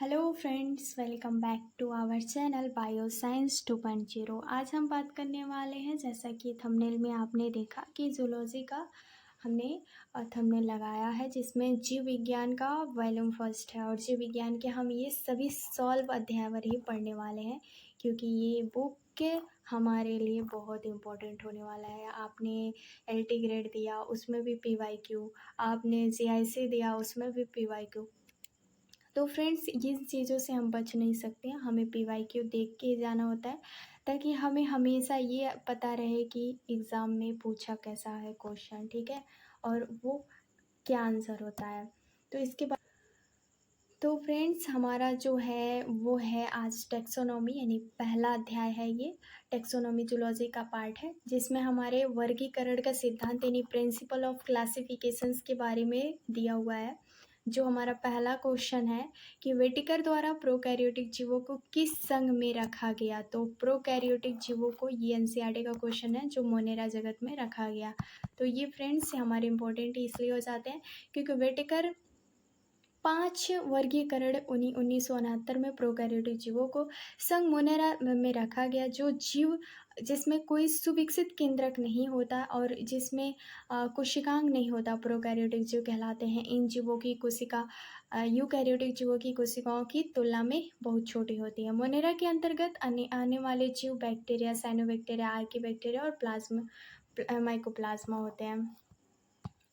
Hello friends, welcome back to our channel bio science 2.0। आज हम बात करने वाले हैं, जैसा कि थंबनेल में आपने देखा कि जूलॉजी का हमने थंबनेल लगाया है, जिसमें जीव विज्ञान का वॉल्यूम फर्स्ट है। और जीव विज्ञान के हम ये सभी सॉल्व अध्याय ही पढ़ने वाले हैं, क्योंकि ये बुक के हमारे लिए बहुत इम्पोर्टेंट होने वाला है। आपने एलटी ग्रेड दिया, उसमें भी पीवाईक्यू, आपने जीआईसी दिया, उसमें भी पीवाईक्यू। तो फ्रेंड्स, जिन चीज़ों से हम बच नहीं सकते हैं, हमें पीवाईक्यू देख के जाना होता है, ताकि हमें हमेशा ये पता रहे कि एग्ज़ाम में पूछा कैसा है क्वेश्चन, ठीक है, और वो क्या आंसर होता है। तो इसके बाद तो फ्रेंड्स, हमारा जो है वो है आज टेक्सोनॉमी, यानी पहला अध्याय है ये। टेक्सोनॉमी जूलॉजी का पार्ट है, जिसमें हमारे वर्गीकरण का सिद्धांत यानी प्रिंसिपल ऑफ क्लासिफिकेशंस के बारे में दिया हुआ है। जो हमारा पहला क्वेश्चन है कि व्हिटेकर द्वारा प्रोकैरियोटिक जीवों को किस संघ में रखा गया। तो प्रोकैरियोटिक जीवों को, ये एनसीईआरटी का क्वेश्चन है, जो मोनेरा जगत में रखा गया। तो ये फ्रेंड्स हमारे इंपॉर्टेंट इसलिए हो जाते हैं क्योंकि व्हिटेकर 5 वर्गीकरण 1969 में प्रोकैरियोटिक जीवों को संघ मोनेरा में रखा गया। जो जीव जिसमें कोई सुविकसित केंद्रक नहीं होता और जिसमें कोशिकांग नहीं होता, प्रोकैरियोटिक जीव कहलाते हैं। इन जीवों की कोशिका यूकैरियोटिक जीवों की कोशिकाओं की तुलना में बहुत छोटी होती है। मोनेरा के अंतर्गत आने वाले जीव बैक्टीरिया, साइनोबैक्टीरिया, आर्कीबैक्टीरिया और प्लाज्मा माइकोप्लाज्मा होते हैं।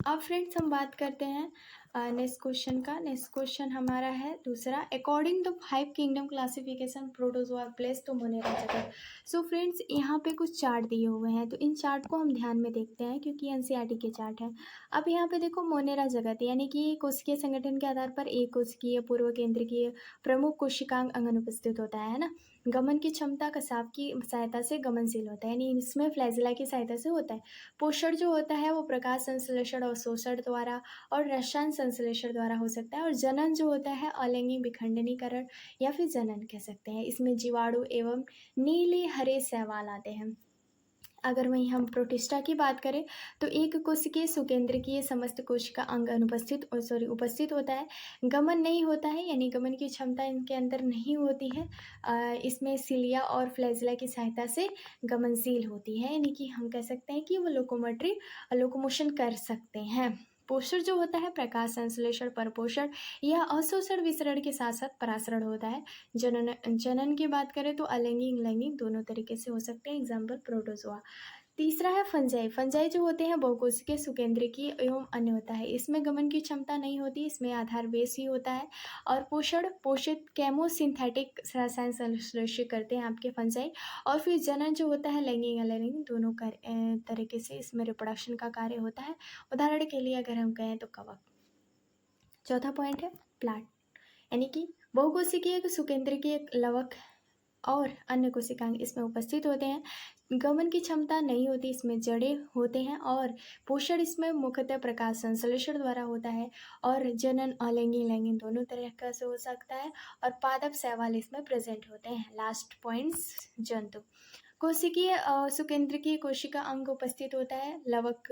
अब फ्रेंड्स, हम बात करते हैं नेक्स्ट क्वेश्चन का। नेक्स्ट क्वेश्चन हमारा है दूसरा, according the 5 kingdom classification protozoa place तो मोनेरा जगत। सो फ्रेंड्स, यहाँ पे कुछ चार्ट दिए हुए हैं, तो इन चार्ट को हम ध्यान में देखते हैं, क्योंकि एनसीईआरटी के चार्ट हैं। अब यहाँ पे देखो, मोनेरा जगत यानी कि कोशिकीय संगठन के आधार पर एक कोशिकीय, पूर्व केंद्रीय, प्रमुख कोशिकांग अंग अनुपस्थित होता है ना। गमन की क्षमता कसाब की सहायता से गमनशील होता है, यानी इसमें फ्लैजिला की सहायता से होता है। पोषण जो होता है वो प्रकाश संश्लेषण और शोषण द्वारा और रसायन संश्लेषण द्वारा हो सकता है। और जनन जो होता है अलैंगिक विखंडनीकरण या फिर जनन कह सकते हैं। इसमें जीवाणु एवं नीले हरे शैवाल आते हैं। अगर वहीं हम प्रोटिस्टा की बात करें तो एक कोशिकीय सुकेंद्रकीय समस्त कोशिका अंग उपस्थित होता है। गमन नहीं होता है, यानी गमन की क्षमता इनके अंदर नहीं होती है। इसमें सिलिया और फ्लैजिला की सहायता से गमनशील होती है, यानी कि हम कह सकते हैं कि वो लोकोमोशन कर सकते हैं। पोषण जो होता है प्रकाश संश्लेषण, परपोषण या अशोषण विसरण के साथ साथ परासरण होता है। जनन की बात करें तो अलैंगिक लैंगिक दोनों तरीके से हो सकते हैं, एग्जाम्पल प्रोटोजोआ। तीसरा है फंजाई। फंजाई जो होते हैं बहुकोशिकीय सुकेंद्रीय एवं अन्य होता है। इसमें गमन की क्षमता नहीं होती, इसमें आधार बेस ही होता है। और पोषण पोषित केमोसिंथेटिक रसायन संश्लेषण करते हैं आपके फंजाई। और फिर जनन जो होता है लैंगिक अलैंगिक दोनों तरीके से इसमें रिप्रोडक्शन का कार्य होता है। उदाहरण के लिए अगर हम कहें तो कवक। चौथा पॉइंट है प्लांट, यानी कि बहुकोशिकीय सुकेंद्रीय लवक और अन्य कोशिकांग इसमें उपस्थित होते हैं। गमन की क्षमता नहीं होती, इसमें जड़ें होते हैं। और पोषण इसमें मुख्यतः प्रकाश संश्लेषण द्वारा होता है। और जनन अलैंगिक लैंगिक दोनों तरह से हो सकता है। और पादप शैवाल इसमें प्रेजेंट होते हैं। लास्ट पॉइंट्स, जंतु। कोशिकीय सुकेंद्रीय कोशिका अंग उपस्थित होता है। लवक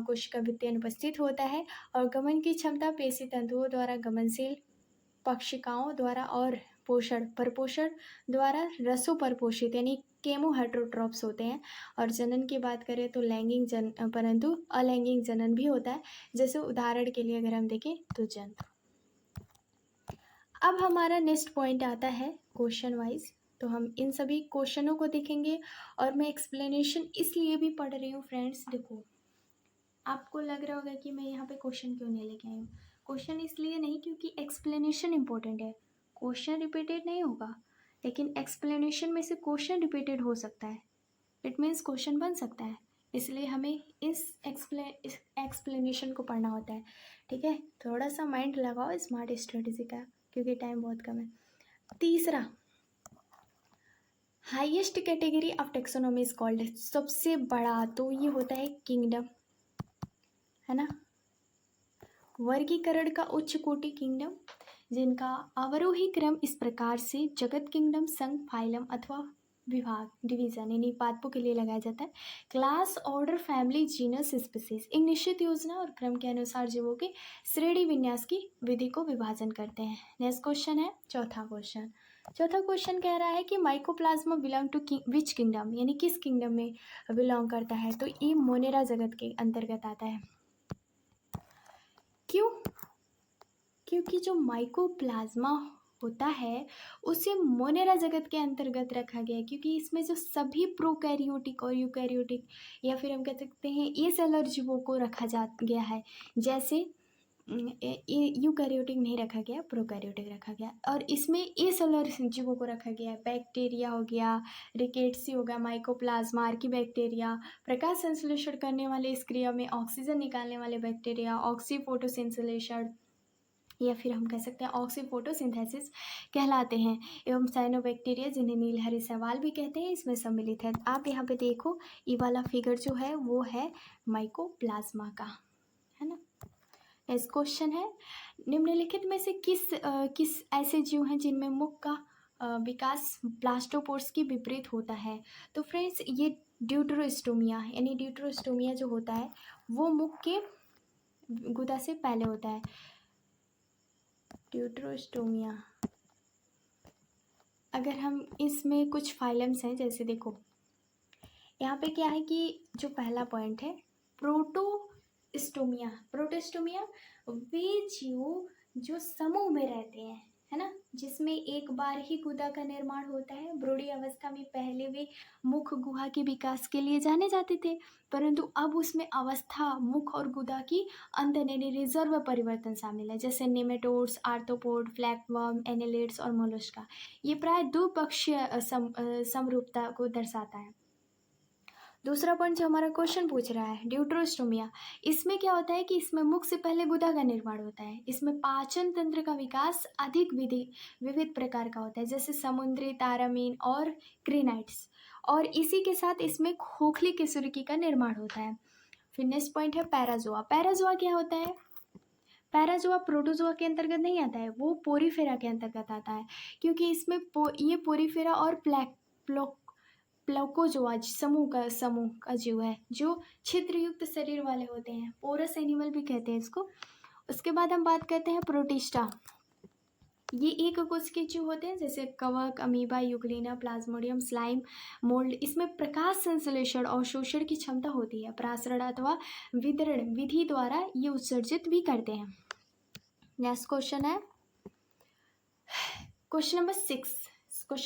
कोशिका भित्ति अनुपस्थित होता है। और गमन की क्षमता पेशी तंतुओं द्वारा गमनशील पक्षिकाओं द्वारा और पोषण परपोषण द्वारा रसों परपोषित यानी केमो हेट्रोट्रॉप्स होते हैं। और जनन की बात करें तो लैंगिक परंतु अलैंगिक जनन भी होता है। जैसे उदाहरण के लिए अगर हम देखें तो जंतु। अब हमारा नेक्स्ट पॉइंट आता है क्वेश्चन वाइज, तो हम इन सभी क्वेश्चनों को देखेंगे। और मैं एक्सप्लेनेशन इसलिए भी पढ़ रही हूँ फ्रेंड्स, देखो आपको लग रहा होगा कि मैं यहाँ पे क्वेश्चन क्यों नहीं लेके आई हूँ। क्वेश्चन इसलिए नहीं क्योंकि एक्सप्लेनेशन इंपॉर्टेंट है। क्वेश्चन रिपीटेड नहीं होगा, लेकिन एक्सप्लेनेशन में से क्वेश्चन रिपीटेड हो सकता है। इट मीन्स क्वेश्चन बन सकता है, इसलिए हमें इस एक्सप्लेनेशन को पढ़ना होता है, ठीक है। थोड़ा सा माइंड लगाओ स्मार्ट स्ट्रेटेजी का, क्योंकि टाइम बहुत कम है। तीसरा, highest category of taxonomy is called, सबसे बड़ा तो ये होता है किंगडम, है ना। वर्गीकरण का उच्च कोटि किंगडम, जिनका अवरोही क्रम इस प्रकार से जगत किंगडम, संघ, फाइलम अथवा विभाग, डिवीजन यानी पादपों के लिए लगाया जाता है। Class, order, family, genus, species एक निश्चित योजना और क्रम के अनुसार जीवों के श्रेणी विन्यास की विधि को विभाजन करते हैं। नेक्स्ट क्वेश्चन है चौथा क्वेश्चन कह रहा है कि mycoplasma belong to which kingdom, यानी किस किंगडम में बिलोंग करता है। तो ये मोनेरा जगत के अंतर्गत आता है। क्यों? क्योंकि जो माइकोप्लाज्मा होता है उसे मोनेरा जगत के अंतर्गत रखा गया है, क्योंकि इसमें जो सभी प्रोकैरियोटिक और यूकैरियोटिक या फिर हम कह सकते हैं ए सेलर जीवों को रखा जा गया है। जैसे यूकैरियोटिक नहीं रखा गया, प्रोकैरियोटिक रखा गया। और इसमें ए सेलर जीवों को रखा गया है। बैक्टीरिया हो गया, रिकेट्सी हो गया, माइकोप्लाज्मा, आर्कीबैक्टीरिया, प्रकाश संश्लेषण करने वाले इस क्रिया में ऑक्सीजन निकालने वाले बैक्टीरिया, ऑक्सीफोटोसिंथेसिस या फिर हम कह सकते हैं ऑक्सीफोटोसिंथेसिस कहलाते हैं, एवं साइनोबैक्टीरिया जिन्हें नीलहरी शैवाल भी कहते हैं इसमें सम्मिलित है। आप यहाँ पे देखो ये वाला फिगर जो है वो है माइकोप्लाज्मा का, है ना। नेक्स्ट क्वेश्चन है निम्नलिखित में से किस ऐसे जीव हैं जिनमें मुख का विकास ब्लास्टोपोर्स के विपरीत होता है। तो फ्रेंड्स ये ड्यूटरोस्टोमिया, यानी ड्यूटरोस्टोमिया जो होता है वो मुख के गुदा से पहले होता है। ड्यूटरोस्टोमिया, अगर हम इसमें कुछ फाइलम्स हैं, जैसे देखो यहाँ पे क्या है कि जो पहला पॉइंट है प्रोटोस्टोमिया वे जीव जो समूह में रहते हैं, है ना, जिसमें एक बार ही गुदा का निर्माण होता है। ब्रोडी अवस्था में पहले वे मुख गुहा के विकास के लिए जाने जाते थे, परंतु अब उसमें अवस्था मुख और गुदा की अंतर यानी रिजर्व परिवर्तन शामिल है, जैसे नेमेटोड्स, आर्थ्रोपोड, फ्लैगवर्म, एनेलिड्स और मोलस्का। ये प्राय द्विपक्षीय समरूपता को दर्शाता है। दूसरा पॉइंट जो हमारा क्वेश्चन पूछ रहा है ड्यूटरोस्टोमिया, इसमें क्या होता है कि इसमें मुख से पहले गुदा का निर्माण होता है। इसमें पाचन तंत्र का विकास अधिक विविध प्रकार का होता है, जैसे समुद्री तारामीन और क्रीनाइट्स, और इसी के साथ इसमें खोखली केसुरिकी का निर्माण होता है। फिर नेक्स्ट पॉइंट है पैराजोआ। पैराजोआ क्या होता है? पैराजोआ प्रोटोजोआ के अंतर्गत नहीं आता है, वो पोरीफेरा के अंतर्गत आता है, क्योंकि इसमें ये पोरीफेरा और प्लकोजोआ समूह का जीव है जो छिद्रयुक्त शरीर वाले होते हैं, पोरस एनिमल भी कहते हैं इसको। उसके बाद हम बात करते हैं प्रोटिस्टा। ये एक कोशिकीय जीव होते हैं, जैसे कवक, amoeba, Euglena, Plasmodium, slime, mould. इसमें प्रकाश संश्लेषण और शोषण की क्षमता होती है। प्रासरण अथवा वितरण विधि द्वारा ये उत्सर्जित भी करते हैं। नेक्स्ट क्वेश्चन है क्वेश्चन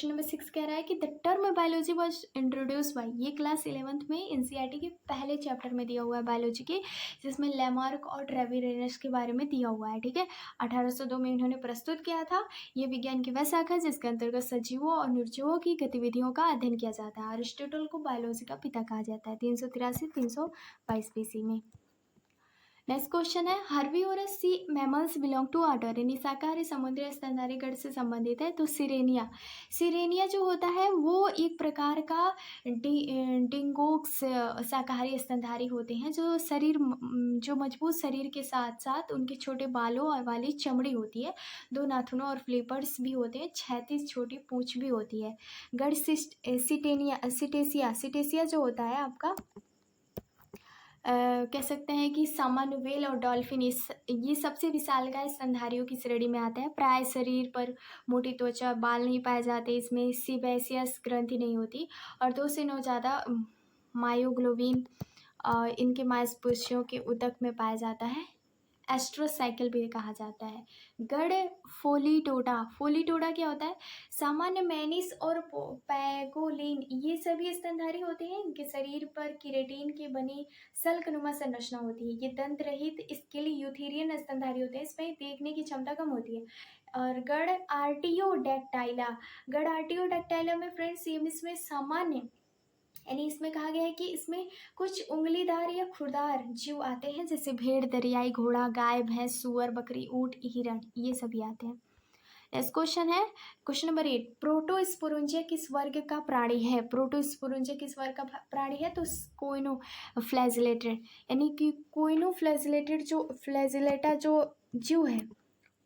नंबर 6 कह रहा है कि the term biology was introduce by, ये क्लास 11th में एनसीईआरटी के पहले चैप्टर में दिया हुआ है बायोलॉजी के, जिसमें लैमार्क और ट्रेविरेनस के बारे में दिया हुआ है। ठीक है, 1802 में इन्होंने प्रस्तुत किया था। ये विज्ञान की वह शाखा है जिसके अंतर्गत सजीवों और निर्जीवों की गतिविधियों का अध्ययन किया जाता है। अरिस्टोटल को बायोलॉजी का पिता कहा जाता है 383-322 BC में। नेक्स्ट क्वेश्चन है herbivorous sea mammals belong to order, यानी शाकाहारी समुद्री स्तनधारी गण से संबंधित है। तो सिरेनिया जो होता है वो एक प्रकार का डिंगोक्स शाकाहारी स्तनधारी होते हैं, जो जो मजबूत शरीर के साथ साथ उनके छोटे बालों और वाली चमड़ी होती है, 2 नाखूनों और फ्लिपर्स भी होते हैं, 36 छोटी पूंछ भी होती है। गढ़ सिटेसिया जो होता है आपका कह सकते हैं कि सामान्य व्हेल और डॉल्फिन ये सबसे विशालकाय स्तनधारियों की श्रेणी में आता है। प्राय शरीर पर मोटी त्वचा, बाल नहीं पाए जाते, इसमें सीबेसियस ग्रंथि नहीं होती, और 2 से 9 ज़्यादा मायोग्लोबिन इनके मांसपेशियों के उतक में पाया जाता है। एस्ट्रोसाइकिल भी कहा जाता है। गढ़ फोलिटोडा क्या होता है? सामान्य मैनिस और पैगोलिन ये सभी स्तनधारी होते हैं। इनके शरीर पर किरेटिन की बनी सल्कनुमा संरचना होती है। ये दंत रहित इसके लिए यूथेरियन स्तनधारी होते हैं, इसमें देखने की क्षमता कम होती है। और गढ़ आर्टियोडैक्टाइला में फ्रेंड्स इसमें सामान्य यानी इसमें कहा गया है कि इसमें कुछ उंगलीदार या खुरदार जीव आते हैं, जैसे भेड़, दरियाई घोड़ा, गाय, भैंस, सुअर, बकरी, ऊंट, हिरण, ये सभी आते हैं। नेक्स्ट क्वेश्चन है क्वेश्चन नंबर 8 प्रोटोस्पोरेंजिया किस वर्ग का प्राणी है? प्रोटोस्पोरेंजिया किस वर्ग का प्राणी है? तो कोइनोफ्लैजिलेटेड, यानी कि कोइनोफ्लैजिलेटेड जो फ्लैजिलेटा जो जीव है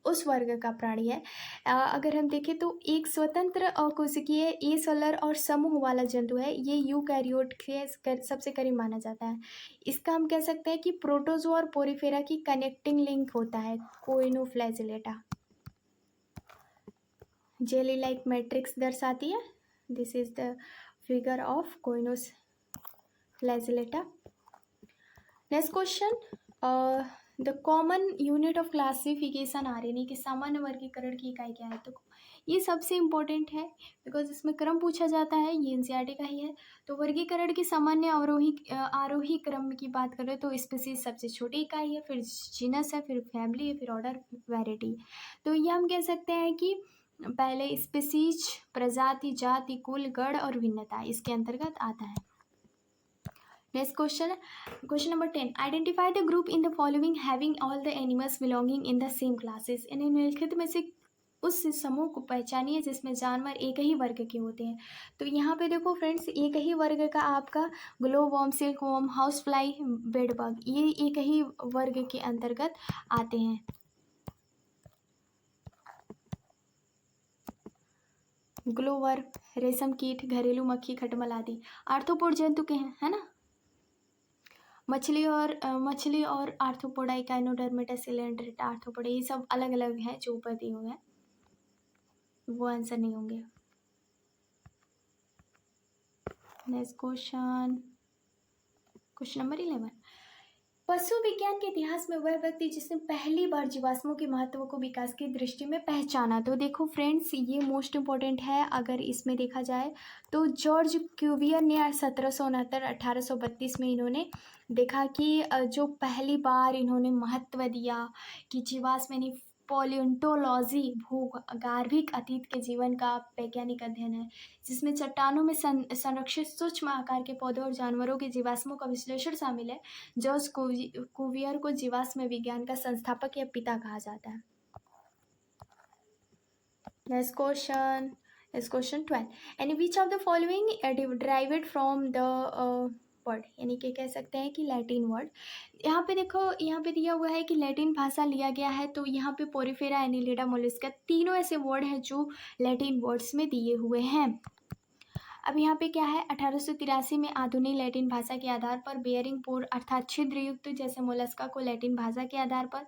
उस वर्ग का प्राणी है। अगर हम देखें तो एक स्वतंत्र कोशिकीय ए सेलर और समूह वाला जंतु है। ये यूकैरियोट के सबसे करीब माना जाता है। इसका हम कह सकते हैं कि प्रोटोजोआ और पोरीफेरा की कनेक्टिंग लिंक होता है कोइनोफ्लैजिलेटा। जेली लाइक मैट्रिक्स दर्शाती है। This is the figure of choanoflagellata. Next question, the common unit of classification RNA के सामान्य वर्गीकरण की इकाई क्या है? तो ये सबसे इम्पोर्टेंट है बिकॉज इसमें क्रम पूछा जाता है, ये एनसीईआरटी का ही है। तो वर्गीकरण की सामान्य आरोही क्रम की बात करें तो स्पीसीज सबसे छोटी इकाई है, फिर जीनस है, फिर फैमिली है, फिर ऑर्डर, वैरायटी। तो ये हम कह सकते हैं कि पहले स्पीसीज, प्रजाति, जाति, कुल, गण और भिन्नता इसके अंतर्गत आता है। Next question, question number 10, identify the group in the following having all the animals belonging in the same classes. इन निम्नलिखित में से उस समूह को पहचानिए जिसमें जानवर एक ही वर्ग के होते हैं। तो यहाँ पे देखो फ्रेंड्स, एक ही वर्ग का आपका ग्लोवॉर्म, सिल्कवॉर्म, हाउस फ्लाई, बेडबग, ये एक ही वर्ग के अंतर्गत आते हैं। ग्लोवर्म, रेशम कीट, घरेलू मक्खी, खटमल आदि आर्थ्रोपोड जंतु के हैं, है ना। मछली और आर्थ्रोपोडा, इकाइनोडर्मेटा, सिलेंड्रेटा, आर्थ्रोपोडा, ये सब अलग अलग हैं जो ऊपर दिए हुए हैं, वो आंसर नहीं होंगे। नेक्स्ट क्वेश्चन, क्वेश्चन नंबर 11, पशु विज्ञान के इतिहास में वह व्यक्ति जिसने पहली बार जीवाश्मों के महत्व को विकास की दृष्टि में पहचाना। तो देखो फ्रेंड्स, ये मोस्ट इम्पॉर्टेंट है। अगर इसमें देखा जाए तो जॉर्ज क्यूवियर ने 1769-1832 में इन्होंने देखा कि जो पहली बार इन्होंने महत्व दिया कि जीवाश्म यानी पॉलियोंटोलॉजी भूगार्भिक अतीत के जीवन का वैज्ञानिक अध्ययन है, जिसमें चट्टानों में संरक्षित सूक्ष्म आकार के पौधों और जानवरों के जीवाश्मों का विश्लेषण शामिल है। जॉर्ज कुवियर को जीवाश्म विज्ञान का संस्थापक या पिता कहा जाता है। Next question is question 12, any which of the following derived from the word, यानी कि कह सकते हैं कि लैटिन वर्ड। यहाँ पे देखो, यहाँ पे दिया हुआ है कि लैटिन भाषा लिया गया है। तो यहाँ पे पोरीफेरा, एनिलिडा, मोलस्का, तीनों ऐसे वर्ड हैं जो लैटिन वर्ड्स में दिए हुए हैं। अब यहाँ पे क्या है, 1883 में आधुनिक लैटिन भाषा के आधार पर बेयरिंग पोर अर्थात छिद्रयुक्त जैसे मोलस्का को लैटिन भाषा के आधार पर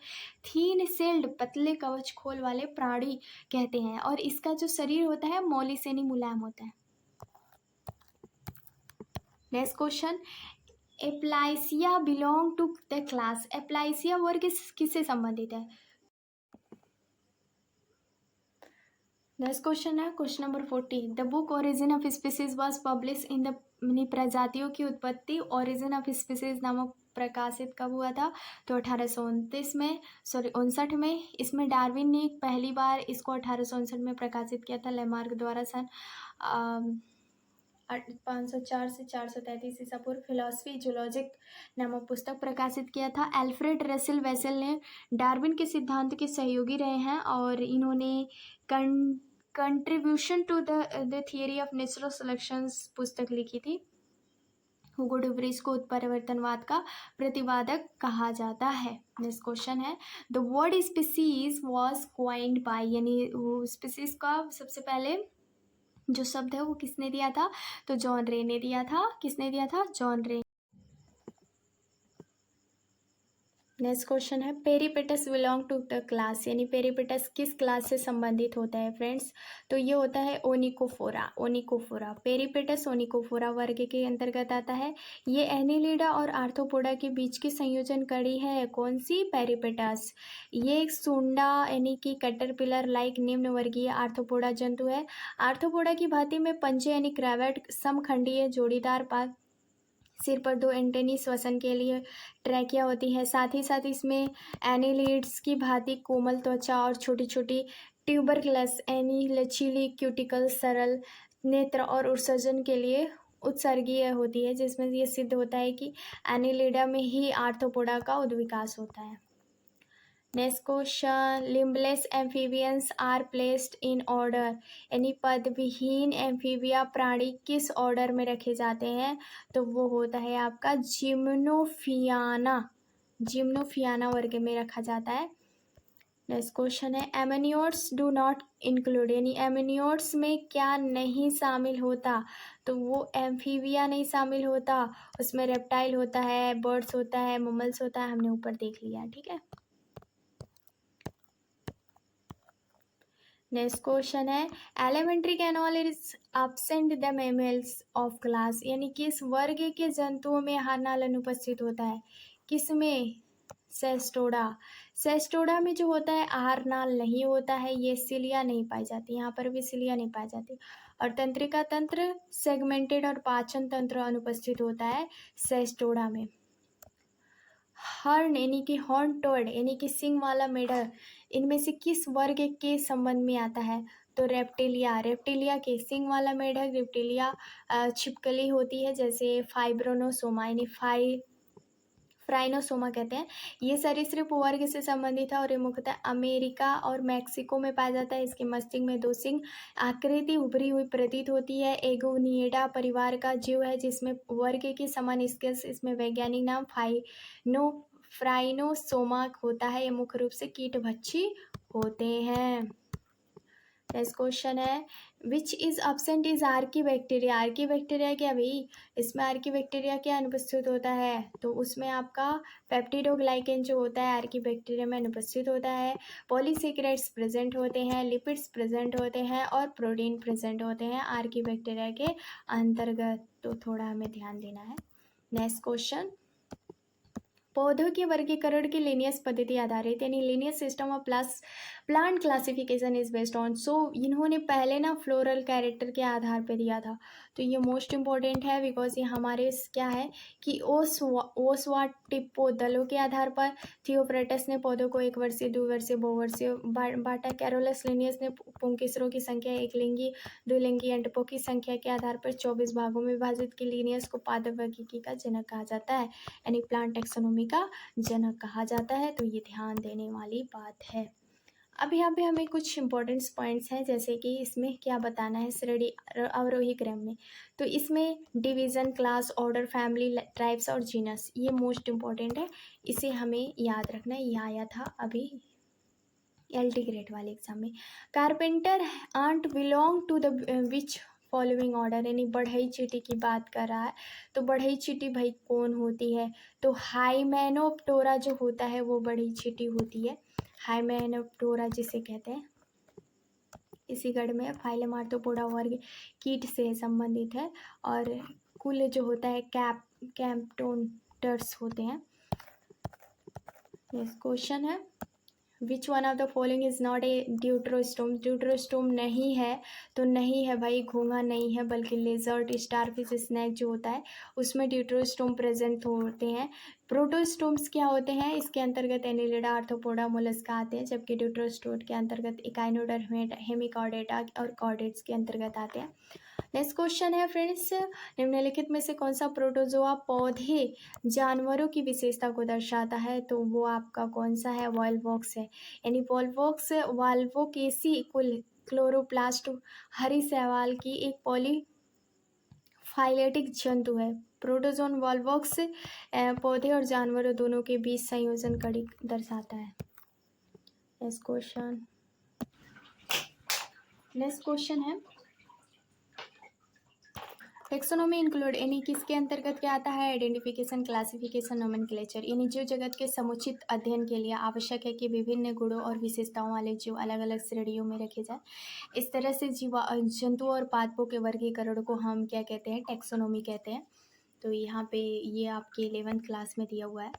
थीन सेल्ड पतले कवच खोल वाले प्राणी कहते हैं, और इसका जो शरीर होता है मोलिसेनी मुलायम होता है। Next question, aplysia belong to the class, aplysia वर्ग किससे संबंधित है? नेक्स्ट क्वेश्चन है question number 40, the book origin of species was published in the, प्रजातियों की उत्पत्ति ओरिजिन ऑफ स्पीसीज नामक प्रकाशित कब हुआ था? तो 1829 में, सॉरी 59 में। इसमें डार्विन ने पहली बार इसको 1859 में प्रकाशित किया था लेमार्क द्वारा सन 504 से 433 ईसा पूर्व। फिलॉसफी जूलॉजिक नामक पुस्तक प्रकाशित किया था। एल्फ्रेड रसेल वेसल ने डार्विन के सिद्धांत के सहयोगी रहे हैं, और इन्होंने contribution to the theory of natural selections पुस्तक लिखी थी। हुगो डुब्रिज को उत्परिवर्तनवाद का प्रतिवादक कहा जाता है। नेक्स्ट क्वेश्चन है, the word species was coined by, यानी वो स्पीसीज का सबसे पहले जो शब्द है वो किसने दिया था? तो जॉन रे ने दिया था। किसने दिया था? John Ray. नेक्स्ट क्वेश्चन है, Peripatus belong to the class, यानी पेरीपेटस किस क्लास से संबंधित होता है फ्रेंड्स? तो ये होता है ओनिकोफोरा। ओनिकोफोरा, पेरीपेटस ओनिकोफोरा वर्ग के अंतर्गत आता है। ये एनिलिडा और आर्थ्रोपोडा के बीच की संयोजन कड़ी है। कौन सी? पेरीपेटस। ये एक सुंडा यानी कि कैटरपिलर लाइक निम्न वर्गीय आर्थ्रोपोडा जंतु है। आर्थ्रोपोडा की भांति में पंजे यानी क्रेवेट समखंडीय जोड़ीदार पात, सिर पर 2 एंटेनी श्वसन के लिए ट्रैकिया होती है। साथ ही साथ इसमें एनिलिड्स की भांति कोमल त्वचा और छोटी छोटी ट्यूबरक्लस यानी लचीली क्यूटिकल सरल नेत्र और उत्सर्जन के लिए उत्सर्गीय होती है, जिसमें ये सिद्ध होता है कि एनिलिडा में ही आर्थ्रोपोडा का उद्विकास होता है। Next question, limbless amphibians are placed in order, यानी पदविहीन एम्फीबिया प्राणी किस ऑर्डर में रखे जाते हैं? तो वो होता है आपका जिम्नोफियाना। जिम्नोफियाना वर्ग में रखा जाता है। नेक्स्ट क्वेश्चन है एमनियोट्स डू नॉट इंक्लूड, यानी एमनियोट्स में क्या नहीं शामिल होता, तो वो एम्फीबिया नहीं शामिल होता, उसमें रेप्टाइल होता है, बर्ड्स होता है, ममल्स होता है, हमने ऊपर देख लिया, ठीक है। नेक्स्ट क्वेश्चन है alimentary canal is absent the mammals of class, यानी किस वर्ग के जंतुओं में हार्नाल अनुपस्थित होता है, किसमें, सेस्टोडा। सेस्टोडा में जो होता है हार्नाल नहीं होता है, ये सिलिया नहीं पाई जाती, यहाँ पर भी सिलिया नहीं पाई जाती। और तंत्रिका तंत्र, सेगमेंटेड और पाचन तंत्र अनुपस्थित होता है सेस्टोडा में। हर्न यानी कि हॉर्न टोड यानी कि सिंग वाला मेढक, इनमें से किस वर्ग के संबंध में आता है, तो रेप्टिलिया। रेप्टिलिया के सिंग वाला मेढक रेप्टिलिया छिपकली होती है, जैसे फाइब्रोनोसोमा यानी फ्राइनोसोमा कहते हैं। ये सरीसृप वर्ग से संबंधित है और ये मुख्यतः अमेरिका और मैक्सिको में पाया जाता है। इसके मस्तिष्क में 2 सिंग आकृति उभरी हुई प्रतीत होती है। एगोनिएडा परिवार का जीव है जिसमें वर्ग के समान स्केल्स, इसमें वैज्ञानिक नाम फ्राइनोसोमा होता है। ये मुख्य रूप से कीटभक्षी होते हैं। नेक्स्ट क्वेश्चन है which is absent is archaebacteria. Archaebacteria क्या भाई, इसमें आर्कीबैक्टीरिया क्या अनुपस्थित होता है, तो उसमें आपका पेप्टिडोग्लाइकेन जो होता है आर्कीबैक्टीरिया में अनुपस्थित होता है। पॉलीसेकेराइड्स प्रेजेंट होते हैं, लिपिड्स प्रेजेंट होते हैं और प्रोटीन प्रेजेंट होते हैं आर्कीबैक्टीरिया के अंतर्गत, तो थोड़ा हमें ध्यान देना है। नेक्स्ट क्वेश्चन पौधों के वर्गीकरण की लीनियस पद्धति आधारित, यानी Linnaeus system of plant classification is based on. So इन्होंने पहले ना फ्लोरल कैरेक्टर के आधार पे दिया था, तो ये मोस्ट इंपॉर्टेंट है बिकॉज ये हमारे क्या है कि ओसवाटिपो दलों के आधार पर। थियोफ्रेटस ने पौधों को 1 वर्षीय, 2 वर्षीय, बहुवर्षीय बांटा। कैरोलस लिनियस ने पुंकेसरों की संख्या, एक लिंगी, 2 लिंगी अंडकों की संख्या के आधार पर 24 भागों में विभाजित की। लिनियस को पादप वर्गीकी का जनक कहा जाता है, यानी प्लांट टेक्सोनोमी का जनक कहा जाता है, तो ये ध्यान देने वाली बात है। अब यहाँ पे हमें कुछ इंपॉर्टेंट पॉइंट्स हैं, जैसे कि इसमें क्या बताना है श्रेणी अवरोही क्रम में, तो इसमें division, class, order, family, tribes और जीनस, ये मोस्ट इंपॉर्टेंट है, इसे हमें याद रखना है। ये आया था अभी LT ग्रेड वाले एग्जाम में। Carpenter ant belong to the which following order, यानी बढ़ई चींटी की बात कर रहा है, तो बढ़ई चींटी भाई कौन होती है, तो हाइमेनोप्टेरा जो होता है वो बढ़ई चींटी होती है। हाइमेनोप्टेरा जिसे कहते हैं, इसी गढ़ में फाइलम आर्थ्रोपोडा वर्ग कीट से संबंधित है, और कुल जो होता है कैम्पटोन्टर्स होते हैं। नेक्स्ट क्वेश्चन है which one of the following is not a deuterostome. Deuterostome नहीं है, तो नहीं है भाई, घोंघा नहीं है, बल्कि लेजर्ड, स्टारफिश, स्नैक जो होता है उसमें ड्यूट्रोस्टोम प्रेजेंट होते हैं। प्रोटोस्टोम्स क्या होते हैं, इसके अंतर्गत एनिलिडा, आर्थ्रोपोडा, मोलस्का आते हैं, जबकि ड्यूट्रोस्टोम के अंतर्गत इकाइनोडर्मेट, हेमिकॉर्डेटा और कॉर्डेट्स के अंतर्गत आते हैं। नेक्स्ट क्वेश्चन है फ्रेंड्स निम्नलिखित में से कौन सा प्रोटोजोआ पौधे जानवरों की विशेषता को दर्शाता है, तो वो आपका कौन सा है, वॉल्वॉक्स है, यानी वॉल्वॉक्स वाल्वोकेसी कुल क्लोरोप्लास्ट हरी शैवाल की एक पॉलीफाइलेटिक जंतु है। प्रोटोजोन वॉल्वॉक्स पौधे और जानवरों दोनों के बीच संयोजन कड़ी दर्शाता है। नेक्स्ट क्वेश्चन है टेक्सोनोमी इंक्लूड, यानी किसके अंतर्गत क्या आता है, आइडेंटिफिकेशन, क्लासिफिकेशन, नोमेनक्लेचर, यानी जीव जगत के समुचित अध्ययन के लिए आवश्यक है कि विभिन्न गुणों और विशेषताओं वाले जीव अलग अलग श्रेणियों में रखे जाए। इस तरह से जंतुओं और पादपों के वर्गीकरण को हम क्या कहते हैं, टेक्सोनोमी कहते हैं। तो यहाँ पे ये आपके 11th क्लास में दिया हुआ है।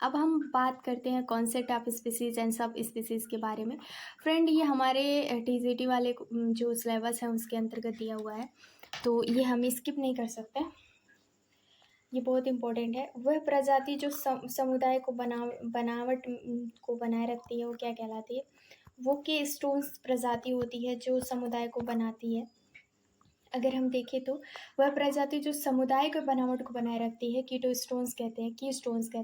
अब हम बात करते हैं concept of species and sub species के बारे में। फ्रेंड ये हमारे TGT वाले जो सिलेबस है उसके अंतर्गत दिया हुआ है, तो ये हम स्किप नहीं कर सकते, ये बहुत इम्पोर्टेंट है। वह प्रजाति जो समुदाय को बनावट को बनाए रखती है वो क्या कहलाती है, वो के स्टोन्स प्रजाति होती है जो समुदाय को बनाती है। अगर हम देखें तो वह प्रजाति जो समुदाय के बनावट को बनाए रखती है की स्टोन्स कहते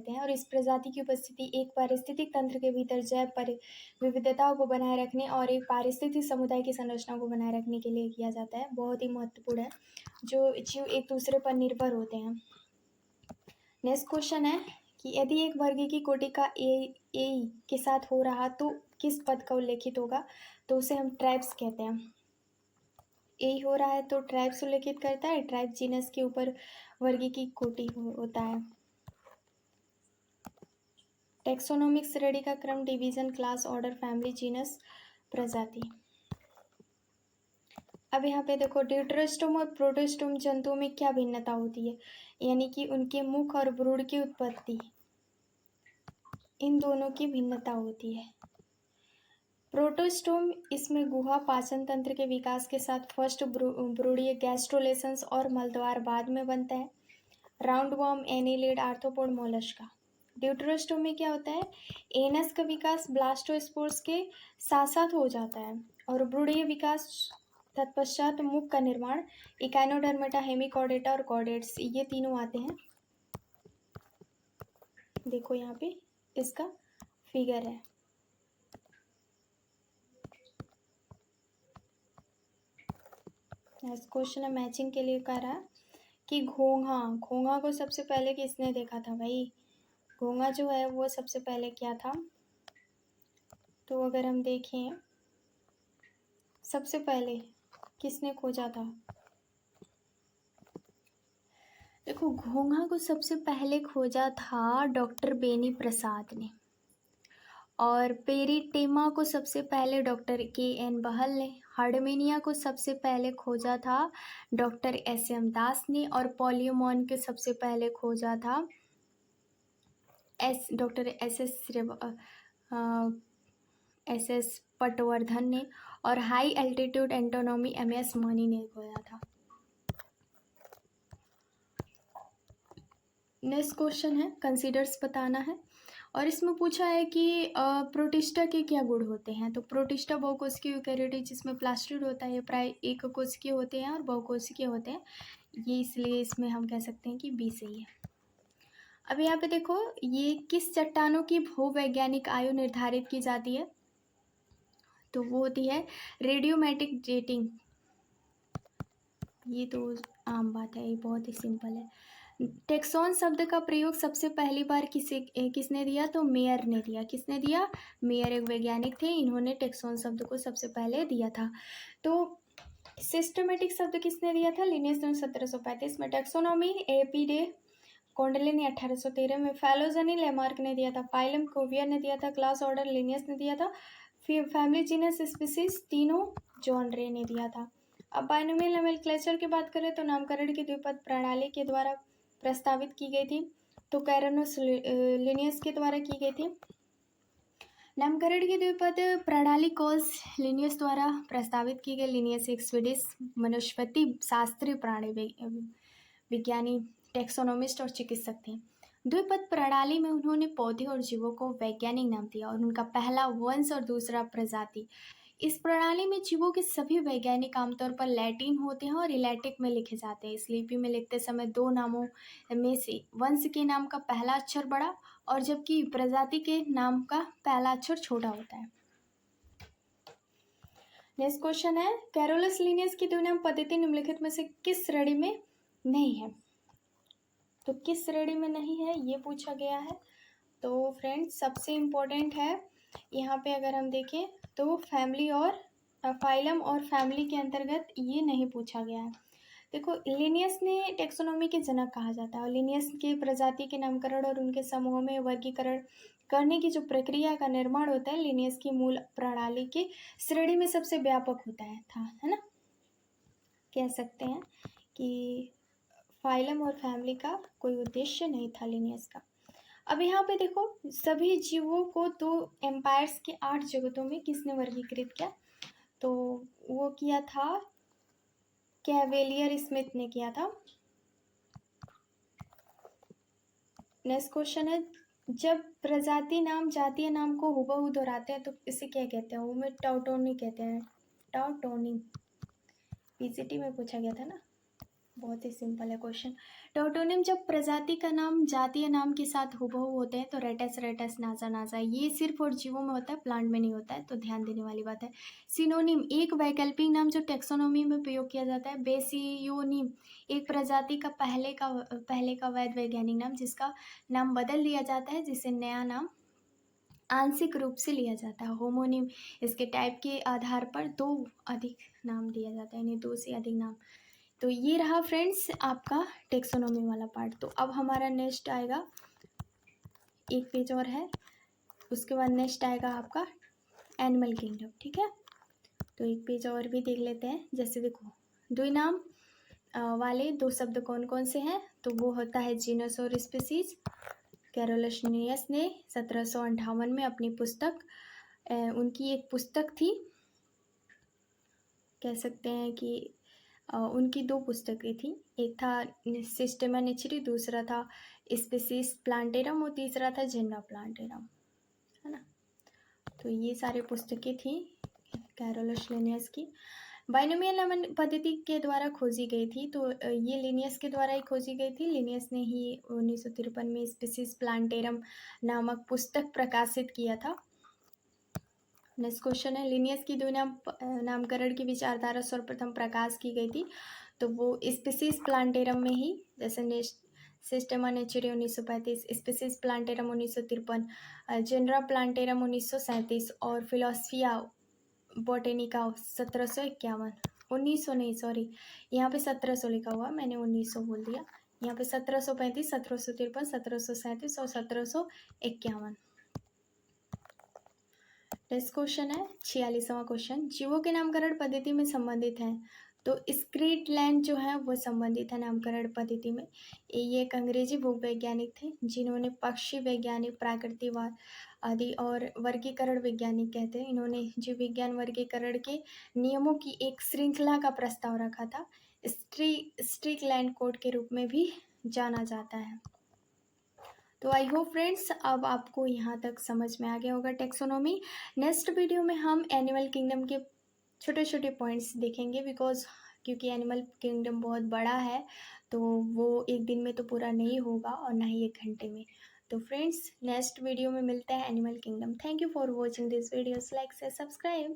हैं, और इस प्रजाति की उपस्थिति एक पारिस्थितिक तंत्र के भीतर जैव विविधताओं को बनाए रखने और एक पारिस्थितिक समुदाय की संरचना को बनाए रखने के लिए किया जाता है। बहुत ही महत्वपूर्ण है, जो जीव एक दूसरे पर निर्भर होते हैं। नेक्स्ट क्वेश्चन है कि यदि एक वर्गीकी कोटि का ए के साथ हो रहा तो किस पद का उल्लेखित होगा, तो उसे हम ट्राइब्स कहते हैं। ए हो रहा है तो ट्राइब्स उल्लेखित करता है, ट्राइब जीनस के ऊपर वर्गीकी कोटि होता है। टेक्सोनोमिक श्रेणी का क्रम, division, class, order, family, genus, प्रजाति। अब यहाँ पे देखो ड्यूटेरोस्टोम और प्रोटोस्टोम जंतुओं में क्या भिन्नता होती है, यानी कि उनके मुख और भ्रूण की उत्पत्ति, इन दोनों की भिन्नता होती है। प्रोटोस्टोम इसमें गुहा पाचन तंत्र के विकास के साथ फर्स्ट भ्रूणीय गैस्ट्रोलेशंस और मलद्वार बाद में बनता है। Roundworm, annelid, arthropod, Mollusca. Deuterostome में क्या होता है, एनस का विकास ब्लास्टोस्पोर्स के साथ साथ हो जाता है और भ्रूणीय विकास तत्पश्चात मुख का निर्माण, इकाइनोडर्मेटा, हेमिकॉर्डेटा और कॉर्डेट्स, ये तीनों आते हैं। देखो यहाँ पे इसका फिगर है। नेक्स्ट क्वेश्चन है मैचिंग के लिए कह रहा है कि घोंघा को सबसे पहले किसने देखा था भाई। घोंघा जो है वो सबसे पहले क्या था, तो अगर हम देखें सबसे पहले किसने खोजा था, देखो घोंघा को सबसे पहले खोजा था डॉक्टर बेनी प्रसाद ने, और पेरिटेमा को सबसे पहले डॉक्टर के.एन. बहल ने, हार्डमेनिया को सबसे पहले खोजा था डॉक्टर एस.एम. दास ने, और पोलियोमॉन के सबसे पहले खोजा था डॉक्टर एस.एस. पटवर्धन ने, और हाई एल्टीट्यूड एंटोनॉमी एम.एस. मनी ने खोजा था। नेक्स्ट क्वेश्चन है कंसीडर्स बताना है, और इसमें पूछा है कि प्रोटिस्टा के क्या गुण होते हैं। तो प्रोटिस्टा बहुकोशिकीय यूकेरियोटिक जिसमें प्लास्टिड होता है, ये प्राय एक कोशिकीय होते हैं और बहुकोशिकीय होते हैं, ये इसलिए इसमें हम कह सकते हैं कि बी सही है। अब यहाँ पे देखो ये किस चट्टानों की भूवैज्ञानिक आयु निर्धारित की जाती है, तो वो होती है रेडियोमेटिक डेटिंग। ये तो आम बात है, ये बहुत ही सिंपल है। टेक्सोन शब्द का प्रयोग सबसे पहली बार किसने दिया, तो मेयर ने दिया। किसने दिया, मेयर एक वैज्ञानिक थे, इन्होंने टेक्सोन शब्द को सबसे पहले दिया था। तो सिस्टमेटिक शब्द किसने दिया था, लिनियस ने 1735 में। Taxonomy AP. डे कोंडले ने 1813 में। फैलोजेनी लेमार्क ने दिया था। फाइलम कोवियर ने दिया था। क्लास ऑर्डर लिनियस ने दिया था। फैमिली जीनस स्पीसीज तीनों जॉन रे ने दिया था। अब बाइनोमियल नोमेनक्लेचर की बात करें तो नामकरण की द्विपद प्रणाली के द्वारा प्रस्तावित की गई थी, तो कैरोनस लिनियस के द्वारा की गई थी। नामकरण की द्विपद प्रणाली कॉल्स लिनियस द्वारा प्रस्तावित की गई। लिनियस एक स्वीडिश वनस्पति शास्त्री, प्राणी विज्ञानी, टेक्सोनोमिस्ट और चिकित्सक थे। द्विपद प्रणाली में उन्होंने पौधे और जीवों को वैज्ञानिक नाम दिया और उनका पहला वंश और दूसरा प्रजाति। इस प्रणाली में जीवों के सभी वैज्ञानिक आमतौर पर लैटिन होते हैं और इलैटिक में लिखे जाते हैं। इस लिपि में लिखते समय दो नामों में से वंश के नाम का पहला अक्षर बड़ा और जबकि प्रजाति के नाम का पहला अक्षर छोटा होता है। नेक्स्ट क्वेश्चन है कैरोलस लिनियस की द्विनाम पद्धति निम्नलिखित में से किस श्रेणी में नहीं है, तो किस श्रेणी में नहीं है ये पूछा गया है। तो फ्रेंड्स सबसे इम्पोर्टेंट है यहाँ पे अगर हम देखें तो फैमिली और फाइलम और फैमिली के अंतर्गत ये नहीं पूछा गया है। देखो लिनियस ने टेक्सोनॉमी के जनक कहा जाता है और लिनियस के प्रजाति के नामकरण और उनके समूहों में वर्गीकरण करने की जो प्रक्रिया का निर्माण होता है लिनियस की मूल प्रणाली की श्रेणी में सबसे व्यापक होता है ना। कह सकते हैं कि फाइलम और फैमिली का कोई उद्देश्य नहीं था लिनियस का। अब यहाँ पे देखो सभी जीवों को दो एम्पायर्स के 8 जगतों में किसने वर्गीकृत किया, तो वो किया था कैवेलियर स्मिथ ने किया था। नेक्स्ट क्वेश्चन है जब प्रजाति नाम जातीय नाम को हुबहू दोहराते हैं तो इसे क्या कहते हैं, वो में टाउटोनी कहते हैं। टाउटोनी पीसीटी में पूछा गया था ना, बहुत ही सिंपल है क्वेश्चन। टोटोनिम जब प्रजाति का नाम जातीय नाम के साथ हुबहू होते हैं तो रेटस रेटस, नासा नासा, ये सिर्फ और जीवों में होता है, प्लांट में नहीं होता है, तो ध्यान देने वाली बात है। सिनोनिम एक वैकल्पिक नाम जो टेक्सोनोमी में प्रयोग किया जाता है। बेसियोनिम एक प्रजाति का पहले का वैध वैज्ञानिक नाम जिसका नाम बदल दिया जाता है, जिसे नया नाम आंशिक रूप से लिया जाता है। होमोनिम इसके टाइप के आधार पर दो अधिक नाम दिया जाता है, यानी दो से अधिक नाम। तो ये रहा फ्रेंड्स आपका टेक्सोनोमी वाला पार्ट। तो अब हमारा नेक्स्ट आएगा, एक पेज और है, उसके बाद नेक्स्ट आएगा आपका एनिमल किंगडम। ठीक है, तो एक पेज और भी देख लेते हैं। जैसे देखो, द्विनाम वाले दो शब्द कौन कौन से हैं, तो वो होता है जीनस और स्पीसीज। कैरोलस लिनियस ने 1758 में अपनी पुस्तक, उनकी एक पुस्तक थी, कह सकते हैं कि उनकी दो पुस्तकें थी, एक था सिस्टेमा नेचुरी, दूसरा था स्पीसीज प्लांटेरम और तीसरा था जेनरा प्लांटेरम, है ना। तो ये सारी पुस्तकें थी कैरोलस लिनियस की। बाइनोमियल नमन पद्धति के द्वारा खोजी गई थी, तो ये लिनियस के द्वारा ही खोजी गई थी। लिनियस ने ही 1953 में स्पीसीज प्लांटेरम नामक पुस्तक प्रकाशित किया था। नेक्स्ट क्वेश्चन है, लिनियस की नामकरण की विचारधारा सर्वप्रथम प्रकाश की गई थी, तो वो स्पीसीज प्लांटेरम में ही, जैसे सिस्टेमा नेचुरी 1935, स्पीसीज प्लांटेरम 1953, जेनरा प्लांटेरम 1937 और फिलोसफिया बोटेनिका 1751, 1900 नहीं, सॉरी, यहाँ पे 1700 लिखा हुआ, मैंने 1900 बोल दिया। यहाँ पे 1735, 1753, 1737 और 1751। नेक्स्ट क्वेश्चन है 46वां क्वेश्चन, जीवों के नामकरण पद्धति में संबंधित हैं, तो स्क्रीटलैंड जो है वो संबंधित है नामकरण पद्धति में। ये एक अंग्रेजी भूवैज्ञानिक थे जिन्होंने पक्षी वैज्ञानिक, प्राकृतिकवाद आदि और वर्गीकरण वैज्ञानिक कहते हैं, इन्होंने जीव विज्ञान वर्गीकरण के नियमों की एक श्रृंखला का प्रस्ताव रखा था। स्ट्रिकलैंड कोड के रूप में भी जाना जाता है। तो आई होप फ्रेंड्स अब आपको यहाँ तक समझ में आ गया होगा टेक्सोनोमी। नेक्स्ट वीडियो में हम एनिमल किंगडम के छोटे छोटे पॉइंट्स देखेंगे, क्योंकि एनिमल किंगडम बहुत बड़ा है, तो वो एक दिन में तो पूरा नहीं होगा और ना ही एक घंटे में। तो फ्रेंड्स नेक्स्ट वीडियो में मिलते हैं animal kingdom. Thank you for watching this videos, like से सब्सक्राइब।